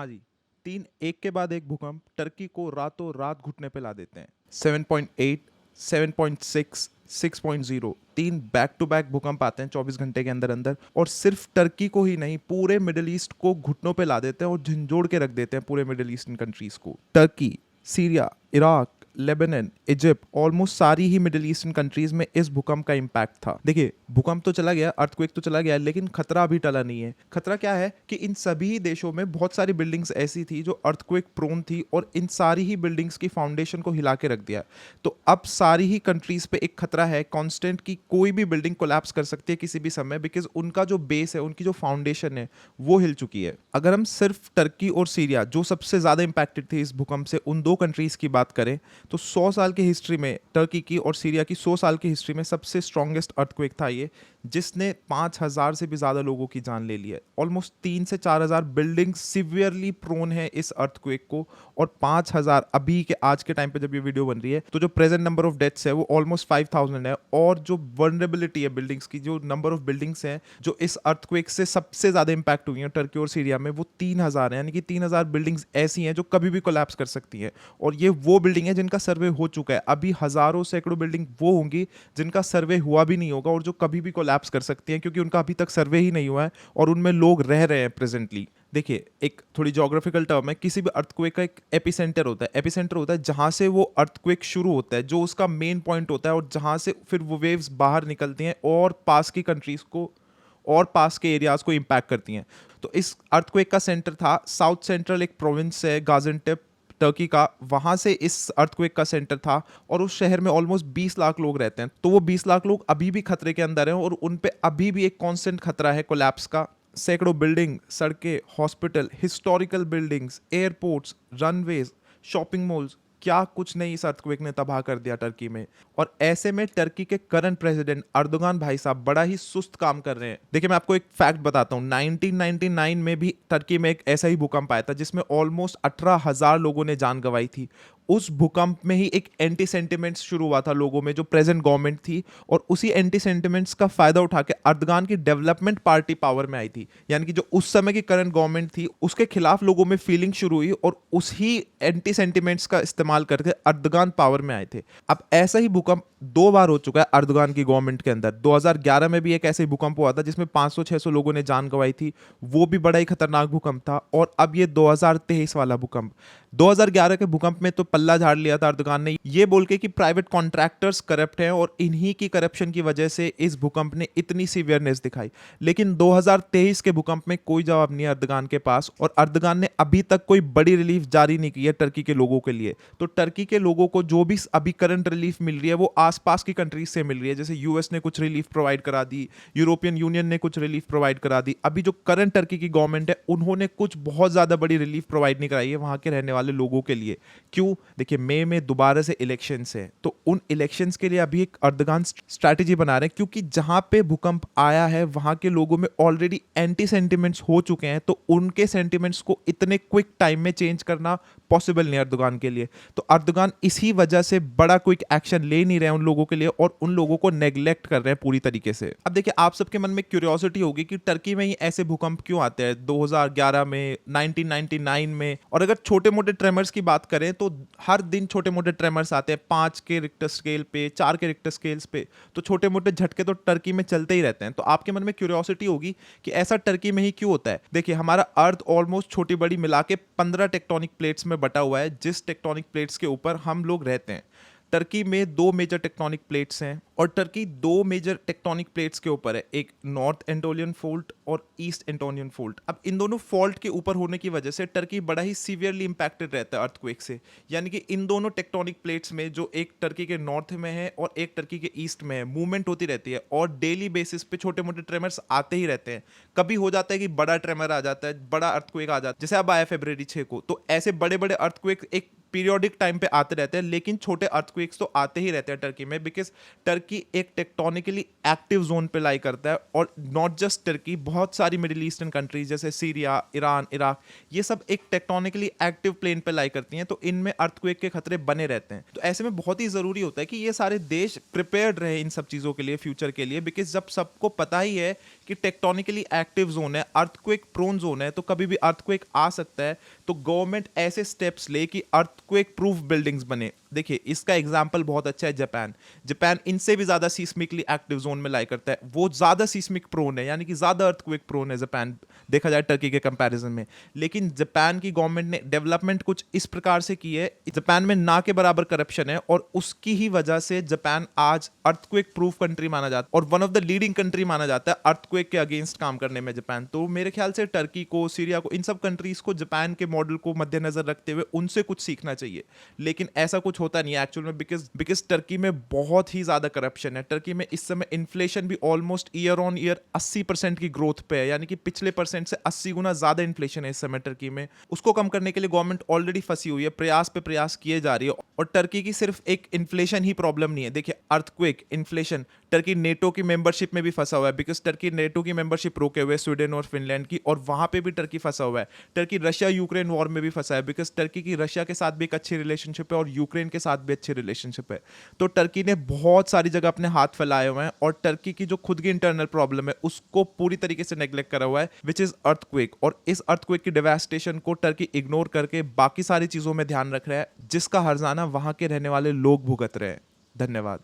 हाँ जी, 3 एक के बाद एक भूकंप टर्की को रातों रात घुटने पे ला देते हैं। 7.8, 7.6, 6.0 3 बैक टू बैक भूकंप आते हैं 24 घंटे के अंदर अंदर, और सिर्फ टर्की को ही नहीं पूरे मिडिल ईस्ट को घुटनों पे ला देते हैं और झंझोड़ के रख देते हैं पूरे मिडिल ईस्टर्न कंट्रीज को। Turkey, Syria, Iraq, Lebanon, Egypt, almost सारी ही मिडिल ईस्टर्न कंट्रीज में इस भूकंप का इम्पैक्ट था। देखिए, भूकंप तो चला गया, अर्थक्वेक तो चला गया, लेकिन खतरा अभी टला नहीं है। खतरा क्या है कि इन सभी देशों में बहुत सारी बिल्डिंग्स ऐसी थी जो अर्थक्वेक प्रोन थी और इन सारी ही बिल्डिंग्स की फाउंडेशन को हिला के रख दिया। तो अब सारी ही कंट्रीज पे एक खतरा है कांस्टेंट की कोई भी बिल्डिंग कोलैप्स कर सकती है किसी भी समय, बिकॉज उनका जो बेस है, उनकी जो फाउंडेशन है, वो हिल चुकी है। अगर हम सिर्फ टर्की और सीरिया, जो सबसे ज्यादा इंपैक्टेड थे इस भूकंप से, उन दो कंट्रीज की बात करें तो 100 साल की हिस्ट्री में टर्की की और सीरिया की 100 साल की हिस्ट्री में सबसे स्ट्रॉन्गेस्ट अर्थक्वेक था ये, जिसने 5000 से भी ज़्यादा लोगों की जान ले ली है। ऑलमोस्ट 3 से 4000 बिल्डिंग सिवियरली प्रोन है इस अर्थक्वेक को, और 5000 अभी के आज के टाइम पे जब ये वीडियो बन रही है तो जो प्रेजेंट नंबर ऑफ डेथ्स है वो ऑलमोस्ट 5000 है, और जो वल्नरेबिलिटी है बिल्डिंग्स की, जो नंबर ऑफ बिल्डिंग्स हैं जो इस अर्थक्वेक से सबसे ज़्यादा इंपैक्ट हुई हैं टर्की और सीरिया में, वो 3000 है। यानी कि 3000 बिल्डिंग्स ऐसी हैं जो कभी भी कोलैप्स कर सकती हैं, और ये वो बिल्डिंग है जिनका सर्वे हो चुका है। अभी हजारों सैकड़ों बिल्डिंग वो होंगी जिनका सर्वे हुआ भी नहीं होगा और जो कभी भी कोलैप्स कर सकती हैं, क्योंकि उनका अभी तक सर्वे ही नहीं हुआ है और उनमें लोग रह रहे हैं प्रेजेंटली। देखिए, एक थोड़ी ज्योग्राफिकल टर्म है, किसी भी अर्थक्वेक का एक एपिसेंटर होता है। एपिसेंटर होता है जहां से वो अर्थक्वेक शुरू होता है, जो उसका मेन पॉइंट होता है, और जहां से फिर वो वेव्स बाहर निकलती हैं और पास की कंट्रीज को और पास के एरियाज को इंपैक्ट करती हैं। तो इस अर्थक्वेक का सेंटर था साउथ सेंट्रल, एक प्रोविंस है गाजियान्टेप टर्की का, वहां से इस अर्थक्वेक का सेंटर था, और उस शहर में ऑलमोस्ट 20 लाख लोग रहते हैं। तो वो 20 लाख लोग अभी भी खतरे के अंदर हैं और उन पे अभी भी एक कांस्टेंट खतरा है कोलैप्स का। सैकड़ों बिल्डिंग, सड़कें, hospital, historical buildings, airports, runways, shopping malls, क्या कुछ नहीं इस अर्थक्वेक ने तबाह कर दिया टर्की में। और ऐसे में टर्की के करंट प्रेसिडेंट अर्दोगान भाई साहब बड़ा ही सुस्त काम कर रहे हैं। देखिए, मैं आपको एक फैक्ट बताता हूँ, 1999 में भी टर्की में एक ऐसा ही भूकंप आया था जिसमें ऑलमोस्ट 18,000 लोगों ने जान गंवाई थी। उस भूकंप में ही एक एंटी सेंटिमेंट्स शुरू हुआ था लोगों में, जो प्रेजेंट गवर्नमेंट थी, और उसी एंटी सेंटिमेंट्स का फायदा उठा के अर्दगान की डेवलपमेंट पार्टी पावर में आई थी। यानी कि जो उस समय की करंट गवर्नमेंट थी उसके खिलाफ लोगों में फीलिंग शुरू हुई और उसी एंटी सेंटिमेंट्स का इस्तेमाल करके अर्दगान पावर में आए थे। अब ऐसा ही भूकंप 2 बार हो चुका है अर्दगान की गवर्नमेंट के अंदर। 2011 में भी एक ऐसे ही भूकंप हुआ था जिसमें 500-600 लोगों ने जान गंवाई थी, वो भी बड़ा ही खतरनाक भूकंप था। और अब ये 2023 वाला भूकंप, 2011 के भूकंप में तो पल्ला झाड़ लिया था अर्दगान ने, ये बोल के कि प्राइवेट कॉन्ट्रैक्टर्स करप्ट हैं और इन्हीं की करप्शन की वजह से इस भूकंप ने इतनी सीवियरनेस दिखाई। लेकिन 2023 के भूकंप में कोई जवाब नहीं है अर्दगान के पास, और अर्दगान ने अभी तक कोई बड़ी रिलीफ जारी नहीं की है टर्की के लोगों के लिए। तो टर्की के लोगों को जो भी अभी करंट रिलीफ मिल रही है वो आसपास की कंट्रीज से मिल रही है। जैसे यूएस ने कुछ रिलीफ प्रोवाइड करा दी, यूरोपियन यूनियन ने कुछ रिलीफ प्रोवाइड करा दी। अभी जो करंट टर्की की गवर्नमेंट है उन्होंने कुछ बहुत ज्यादा बड़ी रिलीफ प्रोवाइड नहीं कराई है वहां के रहने वाले लोगों के लिए। क्यों? देखिए, मई में दोबारा से इलेक्शंस है, तो उन इलेक्शंस के लिए अभी एक अर्दगान स्ट्रैटेजी बना रहे हैं, क्योंकि जहां पे भूकंप आया है वहां के लोगों में ऑलरेडी एंटी सेंटिमेंट्स हो चुके हैं, तो उनके सेंटिमेंट्स को इतने क्विक टाइम में चेंज करना पॉसिबल नहीं अर्दगान के लिए। तो अर्दगान इसी वजह से बड़ा क्विक एक्शन ले नहीं रहे हैं उन लोगों के लिए, और उन लोगों को नेग्लेक्ट कर रहे हैं पूरी तरीके से। अब देखिए, आप सबके मन में क्यूरियोसिटी होगी कि टर्की में ही ऐसे भूकंप क्यों आते हैं 2011 में, 1999 में। और अगर छोटे मोटे ट्रेमर्स की बात करें तो हर दिन छोटे मोटे ट्रेमर्स आते हैं 5 के रिक्टर स्केल पे, 4 के रिक्टर स्केल्स पे। तो छोटे मोटे झटके तो टर्की में चलते ही रहते हैं। तो आपके मन में क्यूरियोसिटी होगी कि ऐसा टर्की में ही क्यों होता है। देखिए, हमारा अर्थ ऑलमोस्ट छोटी बड़ी मिला के 15 टेक्टोनिक प्लेट्स में बटा हुआ है, जिस टेक्टोनिक प्लेट्स के ऊपर हम लोग रहते हैं। टर्की में 2 मेजर टेक्टोनिक प्लेट्स हैं, और टर्की 2 मेजर टेक्टोनिक प्लेट्स के ऊपर है, एक नॉर्थ एंटोलियन फोल्ट और ईस्ट एंटोलियन फोल्ट। अब इन दोनों फॉल्ट के ऊपर होने की वजह से टर्की बड़ा ही सीवियरली इंपैक्टेड रहता है अर्थक्वेक से। यानी कि इन दोनों टेक्टोनिक प्लेट्स में, जो एक टर्की के नॉर्थ में है और एक टर्की के ईस्ट में है, मूवमेंट होती रहती है, और डेली बेसिस पे छोटे मोटे ट्रेमर्स आते ही रहते हैं। कभी हो जाता है कि बड़ा ट्रेमर आ जाता है, बड़ा अर्थक्वेक आ जाता है, जैसे अब आया फरवरी 6 को। तो ऐसे बड़े बड़े अर्थक्वेक एक पीरियोडिक टाइम पे आते रहते हैं, लेकिन छोटे अर्थक्वेक्स तो आते ही रहते हैं टर्की में, बिकॉज टर्की एक टेक्टोनिकली एक्टिव जोन पे लाई करता है। और नॉट जस्ट टर्की, बहुत सारी मिडिल ईस्टर्न कंट्रीज जैसे सीरिया, ईरान, इराक, ये सब एक टेक्टोनिकली एक्टिव प्लेन पे लाई करती हैं, तो इनमें अर्थक्वेक के खतरे बने रहते हैं। तो ऐसे में बहुत ही जरूरी होता है कि ये सारे देश प्रिपेयर्ड रहे इन सब चीजों के लिए, फ्यूचर के लिए, बिकॉज जब सबको पता ही है कि टेक्टोनिकली एक्टिव जोन है, अर्थक्वेक प्रोन जोन है, तो कभी भी अर्थक्वेक आ सकता है। तो गवर्नमेंट ऐसे स्टेप्स ले कि अर्थक्वेक प्रूफ बिल्डिंग्स बने। देखिए इसका एग्जांपल बहुत अच्छा है जापान। जापान इनसे भी ज्यादा सीस्मिकली एक्टिव जोन में लाई करता है, वो ज्यादा सीस्मिक प्रोन है, यानी कि ज्यादा अर्थक्वेक प्रोन है जापान, देखा जाए टर्की के कंपैरिजन में। लेकिन जापान की गवर्नमेंट ने डेवलपमेंट कुछ इस प्रकार से की है, जापान में ना के बराबर करप्शन है, और उसकी ही वजह से जापान आज अर्थक्वेक प्रूफ कंट्री माना जाता है और one of the leading country माना जाता है अर्थक्वेक के अगेंस्ट काम करने में जापान। तो मेरे ख्याल से टर्की को, सीरिया को, इन सब कंट्रीज को जापान के मॉडल को मद्देनजर रखते हुए उनसे कुछ सीखना चाहिए। लेकिन ऐसा कुछ होता नहीं है एक्चुअल में, बिकॉज टर्की में बहुत ही ज्यादा करप्शन है। टर्की में इस समय इन्फ्लेशन भी ऑलमोस्ट ईयर ऑन ईयर 80% की ग्रोथ पे है, यानी कि पिछले परसेंट से 80 गुना ज्यादा इन्फ्लेशन है इस समय टर्की में। उसको कम करने के लिए गवर्नमेंट ऑलरेडी फंसी हुई है, प्रयास पे प्रयास किए जा रही है। और टर्की की सिर्फ एक इन्फ्लेशन ही प्रॉब्लम नहीं है। देखिए अर्थक्वेक, इन्फ्लेशन, टर्की नेटो की मेंबरशिप में भी फंसा हुआ है, बिकॉज टर्की नेटो की मेंबरशिप रोके हुए स्वीडन और फिनलैंड की, और वहां पे भी टर्की फंसा हुआ है। टर्की रशिया यूक्रेन वॉर में भी फंसा है, बिकॉज टर्की की रशिया के साथ भी एक अच्छी रिलेशनशिप है और यूक्रेन के साथ भी अच्छी रिलेशनशिप है। तो टर्की ने बहुत सारी जगह अपने हाथ फैलाए हुए हैं, और टर्की की जो खुद की इंटरनल प्रॉब्लम है उसको पूरी तरीके से नेग्लेक्ट करा हुआ है, विच इज अर्थक्वेक। और इस अर्थक्वेक की डेवास्टेशन को टर्की इग्नोर करके बाकी सारी चीजों में ध्यान रख रहा है, जिसका हर्जाना वहां के रहने वाले लोग भुगत रहे हैं। धन्यवाद।